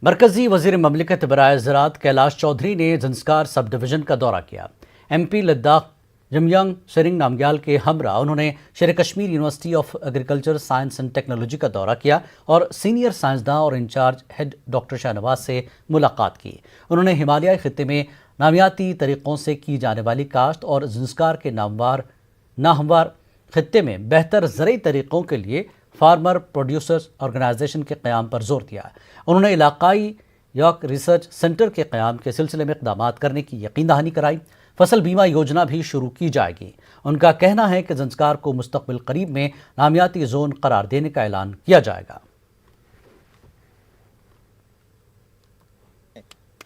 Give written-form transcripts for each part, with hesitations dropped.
मरकजी वजीर ममलिकत बराए ज़राअत कैलाश चौधरी ने ज़ंस्कार सब डिवीज़न का दौरा किया। MP लद्दाख जमयांग शेरिंग नामग्याल के हमरा उन्होंने शेर Kashmir university of agriculture science and technology का दौरा किया और सीनियर साइंसदान और इंचार्ज हेड डॉक्टर शाहनवाज से मुलाकात की। उन्होंने हिमालयाई खित्ते में नामियाती तरीक़ों से की जाने वाली काश्त और ज़ंस्कार के नाहमवार खित्ते में बेहतर ज़रई तरीक़ों के लिए फार्मर प्रोड्यूसर्स ऑर्गेनाइजेशन के क़याम पर जोर दिया। उन्होंने इलाकाई यॉक रिसर्च सेंटर के क़याम के सिलसिले में इक़दाम करने की यकीन दहानी कराई। फसल बीमा योजना भी शुरू की जाएगी। उनका कहना है कि ज़ंस्कार को मुस्तक़बिल करीब में नामियाती जोन करार देने का ऐलान किया जाएगा।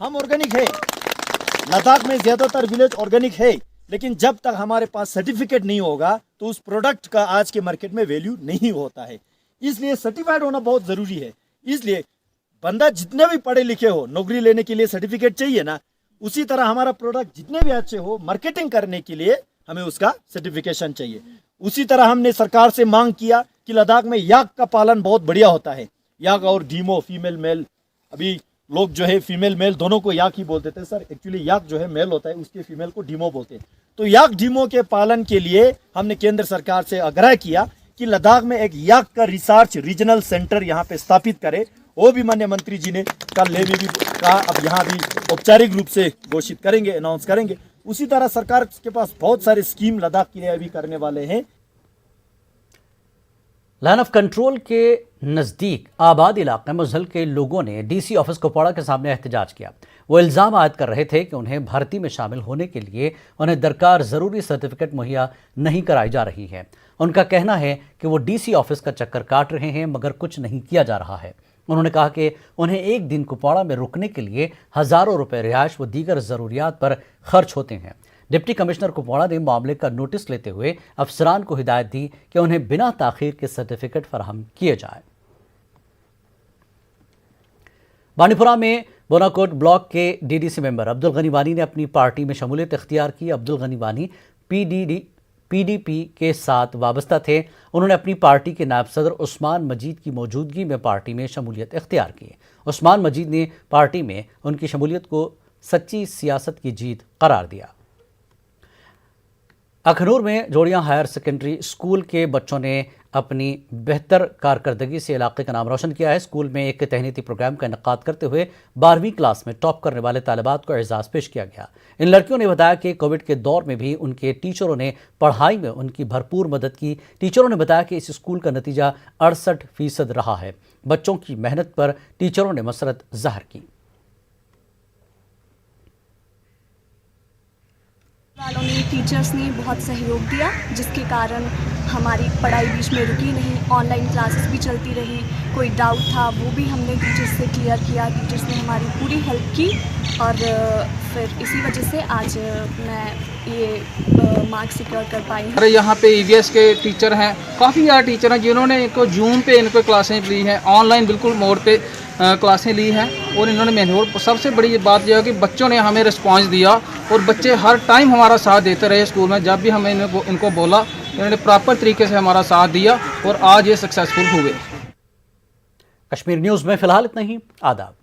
हम ऑर्गेनिक है, लद्दाख में ज़्यादातर विलेज ऑर्गेनिक है, लेकिन जब तक हमारे पास सर्टिफिकेट नहीं होगा तो उस प्रोडक्ट का आज के मार्केट में वैल्यू नहीं होता है। इसलिए सर्टिफाइड होना बहुत ज़रूरी है। इसलिए बंदा जितने भी पढ़े लिखे हो, नौकरी लेने के लिए सर्टिफिकेट चाहिए ना, उसी तरह हमारा प्रोडक्ट जितने भी अच्छे हो, मार्केटिंग करने के लिए हमें उसका सर्टिफिकेशन चाहिए। उसी तरह हमने सरकार से मांग किया कि लद्दाख में याक का पालन बहुत बढ़िया होता है। याक और डीमो, फीमेल मेल, अभी लोग जो है फीमेल मेल दोनों को याक ही बोल देते हैं सर। एक्चुअली याक जो है मेल होता है, उसके फीमेल को डीमो बोलते हैं। तो याक डीमो के पालन के लिए हमने केंद्र सरकार से आग्रह किया कि लद्दाख में एक याक का रिसर्च रीजनल सेंटर यहाँ पे स्थापित करे। वो भी माननीय मंत्री जी ने कल लेह में भी कहा, अब यहाँ भी औपचारिक रूप से घोषित करेंगे, अनाउंस करेंगे। उसी तरह सरकार के पास बहुत सारे स्कीम लद्दाख के लिए अभी करने वाले हैं। लाइन ऑफ कंट्रोल के नज़दीक आबाद इलाके मुज़ल के लोगों ने DC ऑफिस कुपवाड़ा के सामने एहतजाज किया। वो इल्ज़ाम आयद कर रहे थे कि उन्हें भर्ती में शामिल होने के लिए उन्हें दरकार ज़रूरी सर्टिफिकेट मुहैया नहीं कराई जा रही है। उनका कहना है कि वो DC ऑफिस का चक्कर काट रहे हैं मगर कुछ नहीं किया जा रहा है। उन्होंने कहा कि उन्हें एक दिन कुपवाड़ा में रुकने के लिए हज़ारों रुपए रिहाइश व दीगर ज़रूरियात पर खर्च होते हैं। डिप्टी कमिश्नर कुपवाड़ा ने मामले का नोटिस लेते हुए अफसरान को हिदायत दी कि उन्हें बिना ताख़ीर के सर्टिफिकेट फराहम किए जाए। बानीपुरा में बोनाकोट ब्लॉक के DDC मेंबर अब्दुल गनी वानी ने अपनी पार्टी में शमूलियत इख्तियार की। अब्दुल गनी वानी PDP के साथ वाबस्ता थे। उन्होंने अपनी पार्टी के नायब सदर उस्मान मजीद की मौजूदगी में पार्टी में शमूलियत इख्तियार की। उस्मान मजीद ने पार्टी में उनकी शमूलियत को सच्ची सियासत की जीत करार दिया। अखनूर में जोड़ियां हायर सेकेंडरी स्कूल के बच्चों ने अपनी बेहतर कारकर्दगी से इलाके का नाम रोशन किया है। स्कूल में एक तहनीती प्रोग्राम का इनेकाद करते हुए 12वीं क्लास में टॉप करने वाले तालिबात को एजाज़ पेश किया गया। इन लड़कियों ने बताया कि कोविड के दौर में भी उनके टीचरों ने पढ़ाई में उनकी भरपूर मदद की। टीचरों ने बताया कि इस स्कूल का नतीजा 68% रहा है। बच्चों की मेहनत पर टीचरों ने मसरत ज़ाहिर की। वालों ने, टीचर्स ने बहुत सहयोग दिया, जिसके कारण हमारी पढ़ाई बीच में रुकी नहीं। ऑनलाइन क्लासेस भी चलती रही। कोई डाउट था वो भी हमने टीचर्स से क्लियर किया। टीचर्स ने हमारी पूरी हेल्प की और फिर इसी वजह से आज मैं ये मार्क्स सिक्योर कर पाई। अरे यहाँ पे EVS के टीचर हैं, काफ़ी ज़्यादा टीचर हैं जिन्होंने इनको जूम पे इनको क्लासें ली हैं, ऑनलाइन बिल्कुल मोड पे क्लासें ली हैं और इन्होंने मेहनत। सबसे बड़ी बात यह है कि बच्चों ने हमें रिस्पांस दिया और बच्चे हर टाइम हमारा साथ देते रहे। स्कूल में जब भी हमें इनको बोला, इन्होंने प्रॉपर तरीके से हमारा साथ दिया और आज ये सक्सेसफुल हुए। कश्मीर न्यूज़ में फ़िलहाल इतना ही। आदाब।